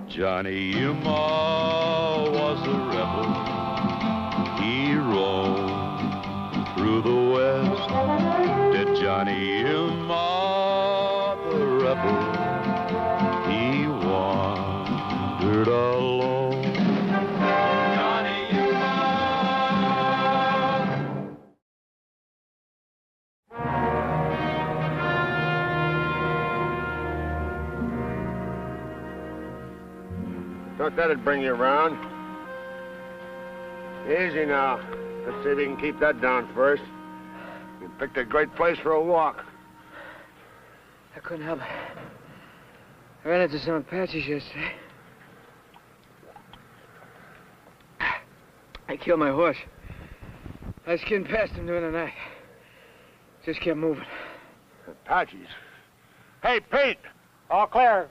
Johnny Yuma was a rebel. He roamed through the West. Did Johnny Yuma, the rebel, he wandered alone. Johnny Yuma. Thought that'd bring you around. Easy now. Let's see if you can keep that down first. You picked a great place for a walk. I couldn't help it. I ran into some Apaches yesterday. I killed my horse. I skinned past him during the night. Just kept moving. Apaches? Hey, Pete! All clear.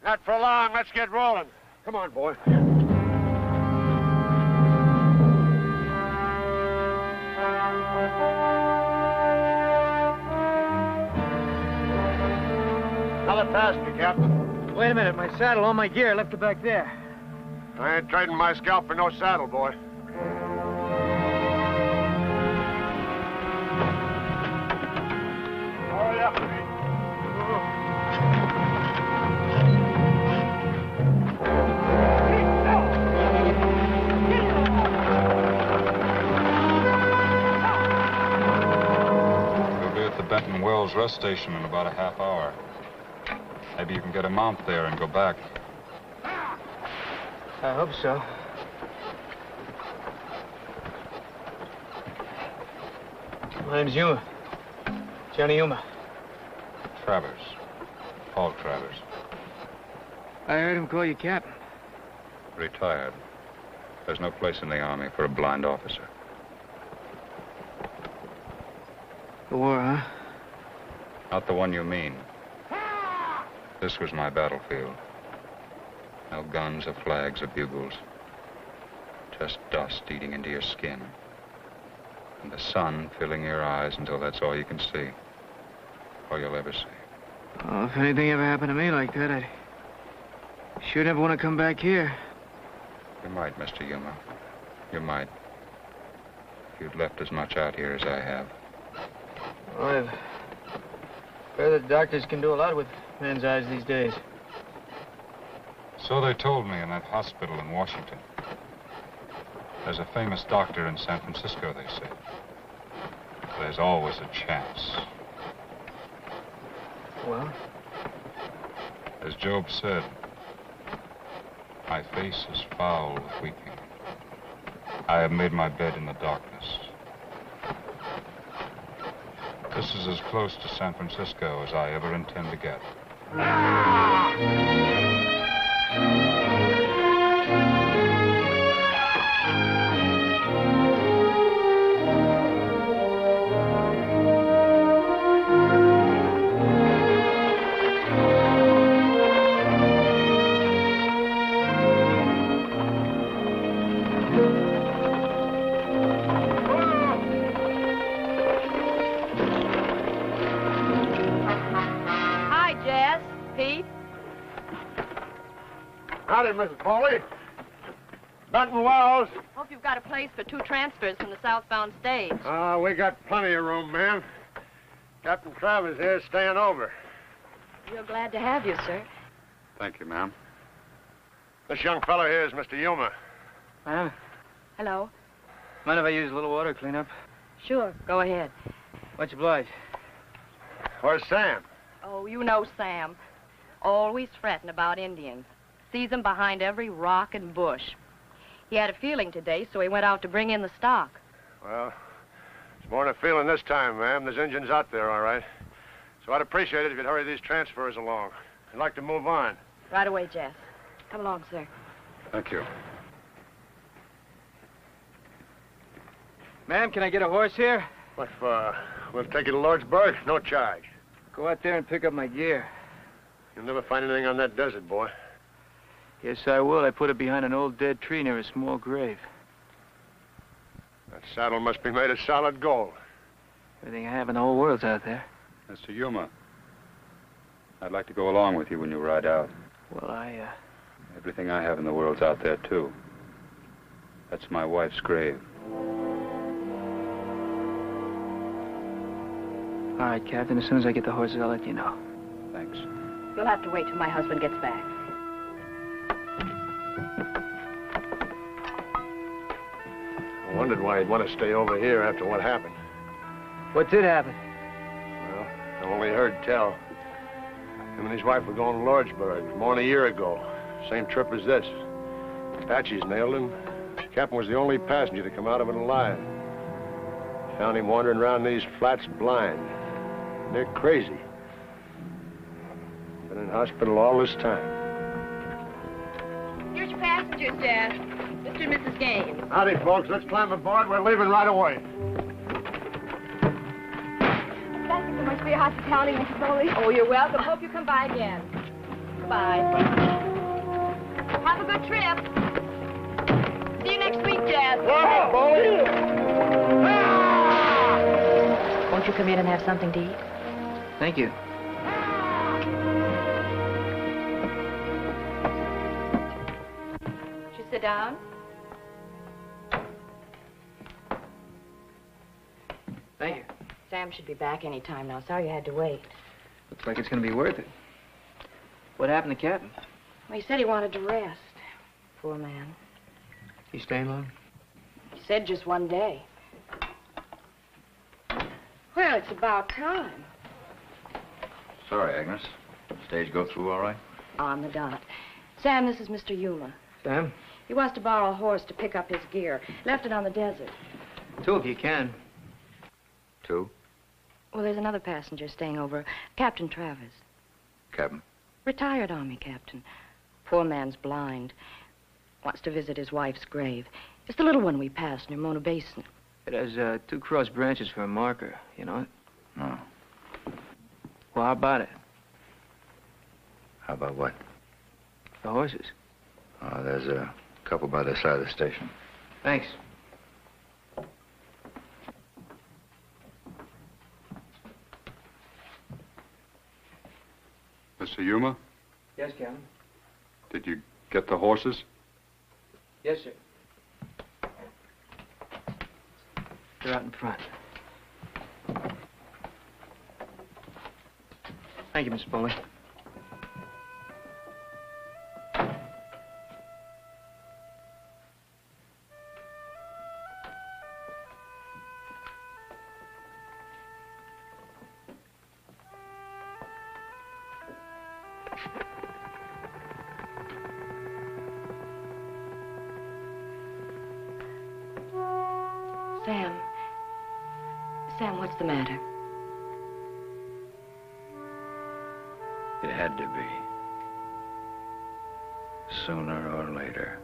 Not for long. Let's get rolling. Come on, boy. Another passenger, Captain. Wait a minute. My saddle, all my gear, left it back there. I ain't trading my scalp for no saddle, boy. Hurry up, Pete. Benton Wells rest station in about a half hour. Maybe you can get a mount there and go back. I hope so. My name's Yuma. Johnny Yuma. Travers. Paul Travers. I heard him call you Captain. Retired. There's no place in the Army for a blind officer. The war, huh? Not the one you mean. This was my battlefield. No guns or flags or bugles. Just dust eating into your skin. And the sun filling your eyes until that's all you can see. All you'll ever see. Oh, if anything ever happened to me like that, I'd sure never want to come back here. You might, Mr. Yuma. You might. If you'd left as much out here as I have. Well, I've heard that doctors can do a lot with men's eyes these days. So they told me in that hospital in Washington. There's a famous doctor in San Francisco, they say. There's always a chance. Well? As Job said, my face is foul with weeping. I have made my bed in the darkness. This is as close to San Francisco as I ever intend to get. Howdy, Mrs. Foley. Benton Wells. Hope you've got a place for 2 transfers from the southbound stage. We got plenty of room, ma'am. Captain Travers here's staying over. We're glad to have you, sir. Thank you, ma'am. This young fellow here is Mr. Yuma. Ma'am, Hello. mind if I use a little water to clean up? Sure, go ahead. Much obliged. Where's Sam? Oh, you know Sam. Always fretting about Indians. Sees them behind every rock and bush. He had a feeling today, so he went out to bring in the stock. Well, it's more than a feeling this time, ma'am. There's Indians out there, all right. So I'd appreciate it if you'd hurry these transfers along. I'd like to move on. Right away, Jess. Come along, sir. Thank you. Ma'am, can I get a horse here? What for? We'll take you to Lordsburg. No charge. Go out there and pick up my gear. You'll never find anything on that desert, boy. Yes, I will. I put it behind an old dead tree near a small grave. That saddle must be made of solid gold. Everything I have in the whole world's out there. Mr. Yuma, I'd like to go along with you when you ride out. Well, Everything I have in the world's out there, too. That's my wife's grave. All right, Captain. As soon as I get the horses, I'll let you know. Thanks. You'll have to wait till my husband gets back. I wondered why he'd want to stay over here after what happened. What did happen? Well, I only heard tell. Him and his wife were going to Lordsburg more than a year ago. Same trip as this. Apaches nailed him. The captain was the only passenger to come out of it alive. Found him wandering around these flats blind. They're crazy. Been in hospital all this time. Here's your passengers, Jess. Mr. and Mrs. Gaines. Howdy, folks. Let's climb aboard. We're leaving right away. Thank you so much for your hospitality, Mrs. Foley. Oh, you're welcome. Hope you come by again. Goodbye. Have a good trip. See you next week, Jess. Whoa, Foley! Won't you come in and have something to eat? Thank you. Would you sit down? Thank you. Sam should be back any time now. Sorry you had to wait. Looks like it's going to be worth it. What happened to Captain? Well, he said he wanted to rest. Poor man. He staying long? He said just one day. Well, it's about time. Sorry, Agnes. Stage go through all right? On the dot. Sam, this is Mr. Yuma. Sam? He wants to borrow a horse to pick up his gear. Left it on the desert. 2 if you can. 2? Well, there's another passenger staying over. Captain Travers. Captain? Retired Army captain. Poor man's blind. Wants to visit his wife's grave. It's the little one we passed near Mona Basin. It has 2 cross branches for a marker. You know it? No. Well, how about it? How about what? The horses. There's a couple by the side of the station. Thanks. Mr. Yuma, Yes, Captain. did you get the horses? Yes, sir. They're out in front. Thank you, Miss Foley. Sam, what's the matter? It had to be. Sooner or later.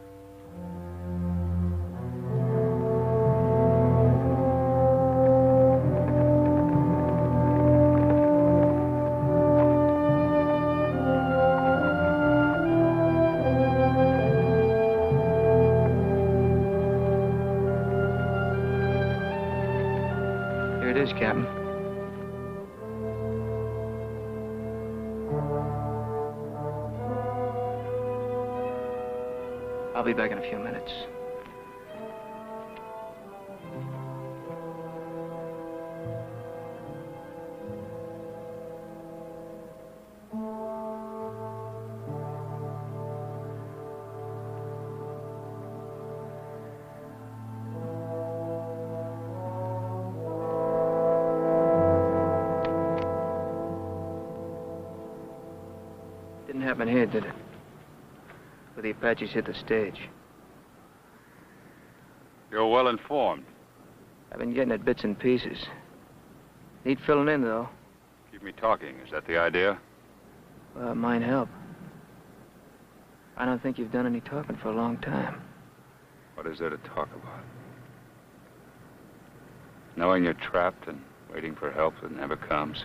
Here it is, Captain. I'll be back in a few minutes. Didn't happen here, did it? Where the Apaches hit the stage. You're well informed. I've been getting it bits and pieces. Need filling in, though. Keep me talking. Is that the idea? Well, it might help. I don't think you've done any talking for a long time. What is there to talk about? Knowing you're trapped and waiting for help that never comes.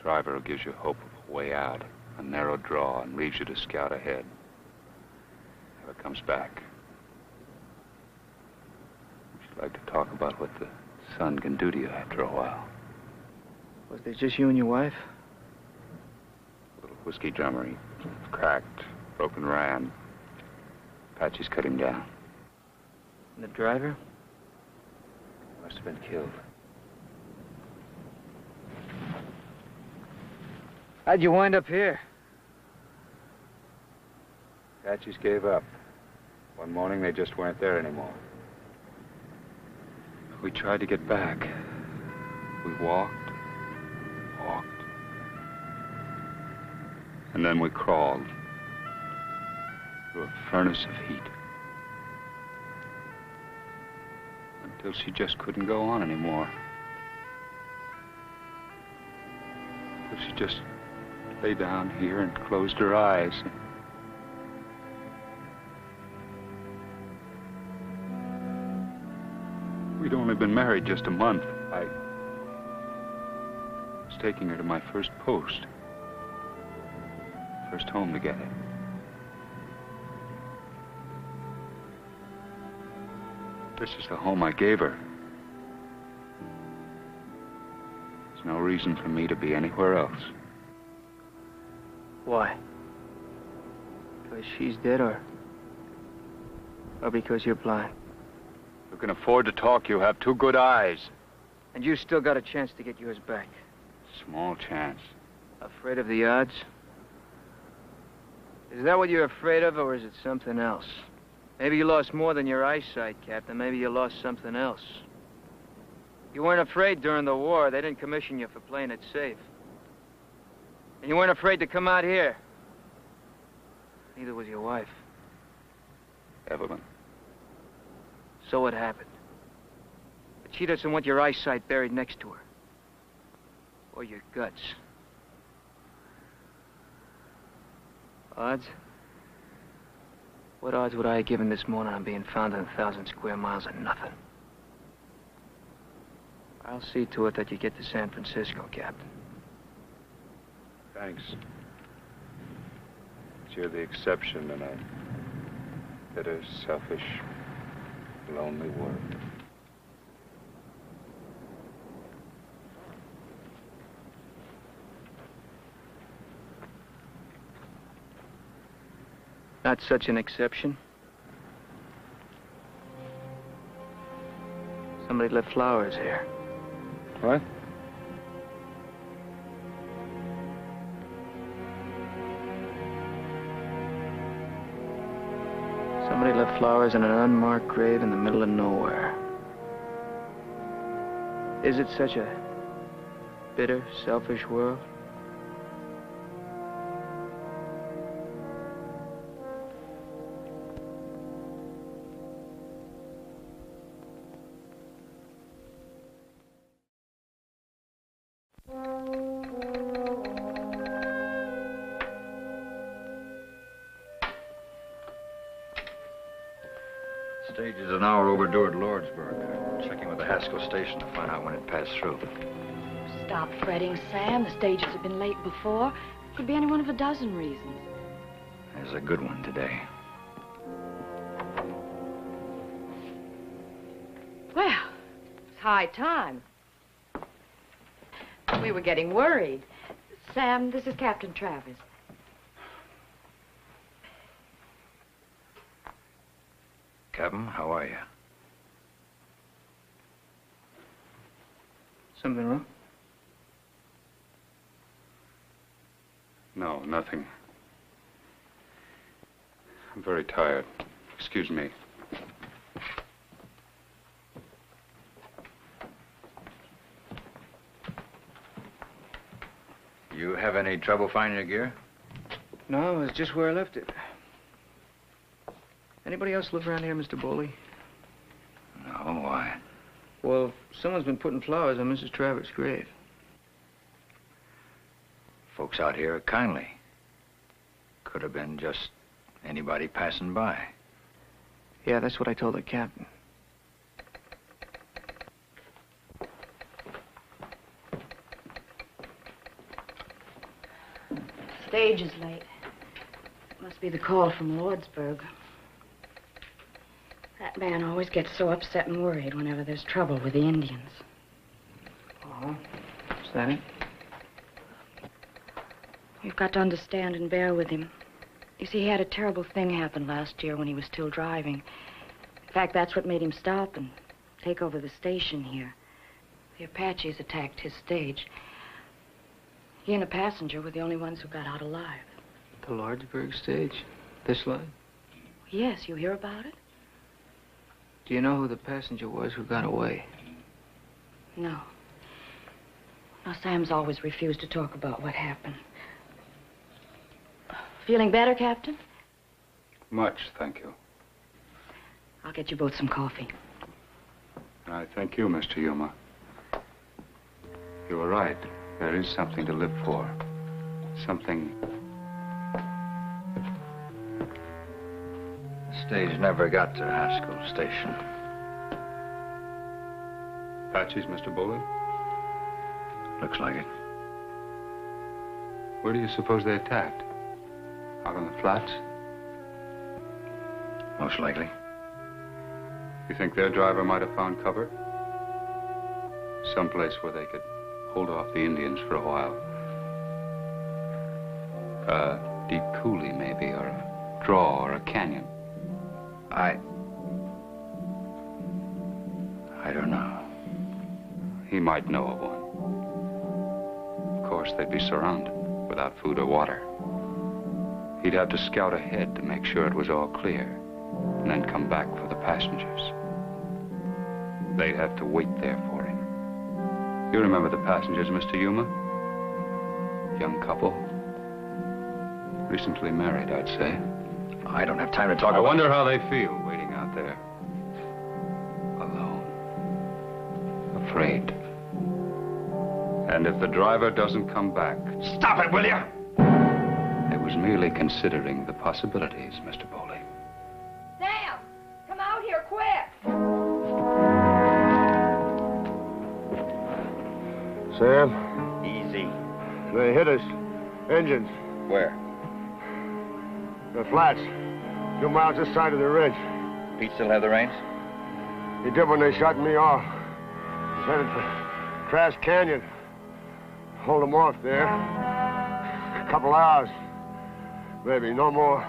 Driver who gives you hope of a way out, a narrow draw, and leaves you to scout ahead. Never comes back. Would you like to talk about what the sun can do to you after a while? Was there just you and your wife? A little whiskey drummer. He cracked, broken ram. Apaches cut him down. And the driver? Must have been killed. How'd you wind up here? Apaches gave up. One morning, they just weren't there anymore. We tried to get back. We walked. And then we crawled through a furnace of heat. Until she just couldn't go on anymore. Until she just lay down here and closed her eyes. We'd only been married just a month. I was taking her to my first post. First home together. This is the home I gave her. There's no reason for me to be anywhere else. Why? Because she's dead, or because you're blind? You can afford to talk. You have two good eyes. And you still got a chance to get yours back. Small chance. Afraid of the odds? Is that what you're afraid of, or is it something else? Maybe you lost more than your eyesight, Captain. Maybe you lost something else. You weren't afraid during the war. They didn't commission you for playing it safe. And you weren't afraid to come out here. Neither was your wife. Evelyn. So what happened? But she doesn't want your eyesight buried next to her. Or your guts. Odds? What odds would I have given this morning on being found in 1,000 square miles of nothing? I'll see to it that you get to San Francisco, Captain. Thanks. But you're the exception in a bitter, selfish, lonely world. Not such an exception. Somebody left flowers here. What? Somebody left flowers in an unmarked grave in the middle of nowhere. Is it such a bitter, selfish world? Stage is an hour overdue at Lordsburg. Checking with the Haskell station to find out when it passed through. Stop fretting, Sam. The stages have been late before. Could be any one of a dozen reasons. There's a good one today. Well, it's high time. We were getting worried. Sam, this is Captain Travers. Captain, how are you? Something wrong? No, nothing. I'm very tired. Excuse me. You have any trouble finding your gear? No, it's just where I left it. Anybody else live around here, Mr. Bowley? No, why? Well, someone's been putting flowers on Mrs. Travers' grave. Folks out here are kindly. Could have been just anybody passing by. Yeah, that's what I told the captain. Stage is late. Must be the call from Lordsburg. That man always gets so upset and worried whenever there's trouble with the Indians. Oh, is that it? You've got to understand and bear with him. You see, he had a terrible thing happen last year when he was still driving. In fact, that's what made him stop and take over the station here. The Apaches attacked his stage. He and a passenger were the only ones who got out alive. The Lordsburg stage? This line? Yes, you hear about it? Do you know who the passenger was who got away? No. Now, Sam's always refused to talk about what happened. Feeling better, Captain? Much, thank you. I'll get you both some coffee. I thank you, Mr. Yuma. You were right. There is something to live for. Something... The stage never got to Haskell Station. Apaches, Mr. Bowley? Looks like it. Where do you suppose they attacked? Out on the flats? Most likely. You think their driver might have found cover? Someplace where they could hold off the Indians for a while. A deep coulee, maybe, or a draw, or a canyon. I don't know. He might know of one. Of course, they'd be surrounded, without food or water. He'd have to scout ahead to make sure it was all clear, and then come back for the passengers. They'd have to wait there for him. You remember the passengers, Mr. Yuma? Young couple. Recently married, I'd say. I don't have time to talk about... I wonder how they feel waiting out there. Alone. Afraid. And if the driver doesn't come back... Stop it, will you? It was merely considering the possibilities, Mr. Bowley. Sam, come out here quick. Sam, Easy. they hit us. Engines. Where? The flats. 2 miles this side of the ridge. Pete still have the reins? He did when they shot me off. He's headed for Trask Canyon. Hold him off there. A couple hours. Maybe, no more.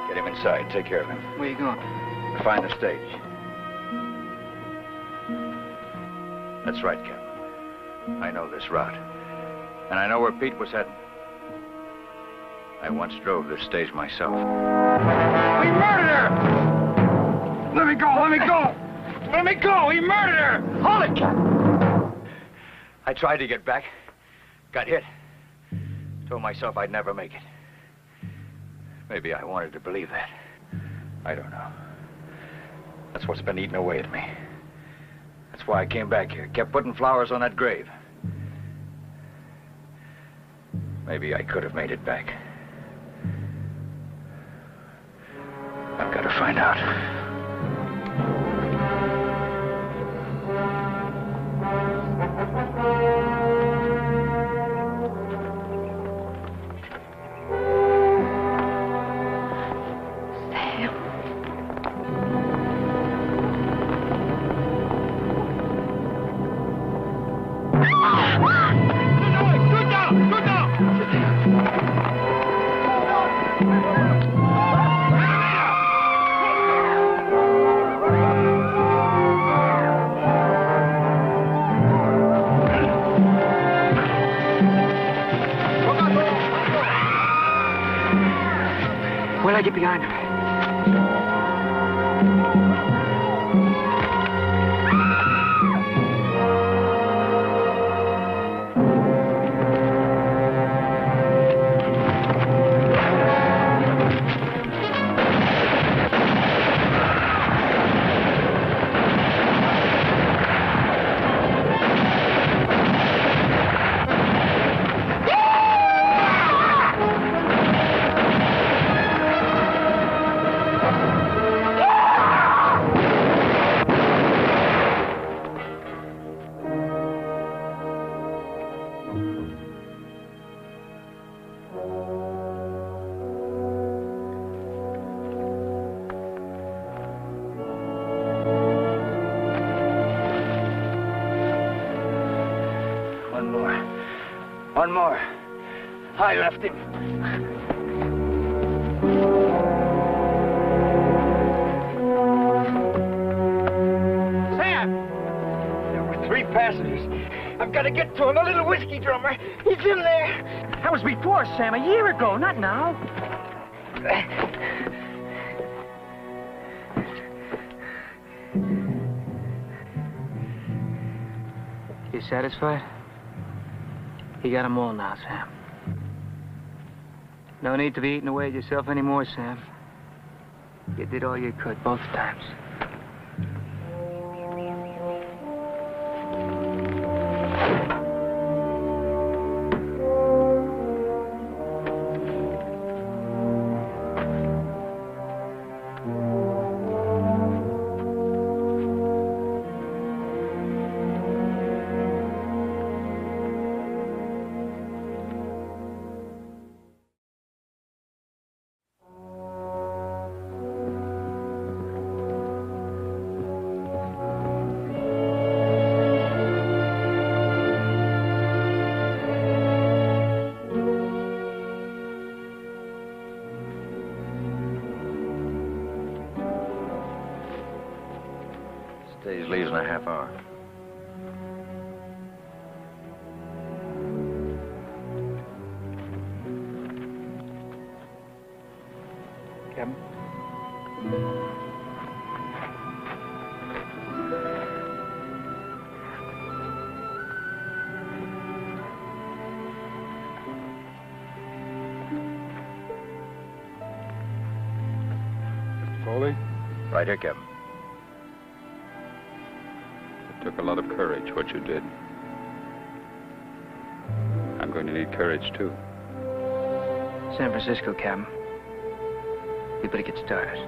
Get him inside. Take care of him. Where you going? Find the stage. That's right, Captain. I know this route. And I know where Pete was heading. I once drove this stage myself. He murdered her! Let me go! Let me go! Let me go! He murdered her! Hold it, Captain! I tried to get back. Got hit. Told myself I'd never make it. Maybe I wanted to believe that. I don't know. That's what's been eating away at me. That's why I came back here. Kept putting flowers on that grave. Maybe I could have made it back. find out. Where'll I get behind her? One more. I left him. Sam! There were 3 passengers. I've got to get to him. A little whiskey drummer. He's in there. That was before, Sam, a year ago, not now. You satisfied? You got them all now, Sam. No need to be eating away at yourself anymore, Sam. You did all you could, both times. Stage leaves in a half hour. Captain? Mr. Foley? Right here, Captain. It took a lot of courage, what you did. I'm going to need courage, too. San Francisco, Captain. We better get started.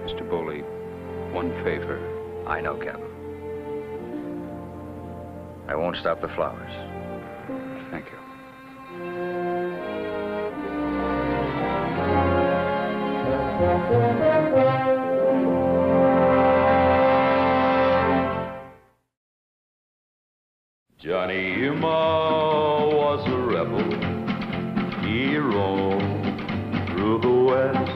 Mr. Boley, one favor. I know, Captain. I won't stop the flowers. Thank you. Johnny Yuma was a rebel. He roamed through the West.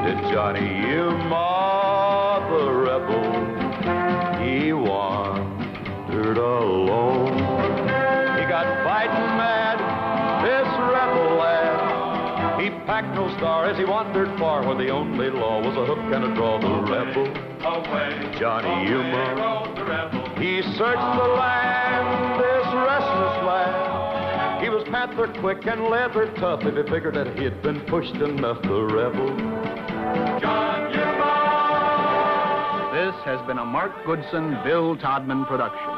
Did Johnny Yuma, the rebel, he wandered alone. He got fighting mad, this rebel lad. He packed no star as he wandered far, where the only law was a hook and a draw. The rebel, Johnny Yuma, he searched the land, this restless lad. He was panther quick and leather tough. If he figured that he had been pushed enough, the rebel, John Yuma. This has been a Mark Goodson, Bill Todman production.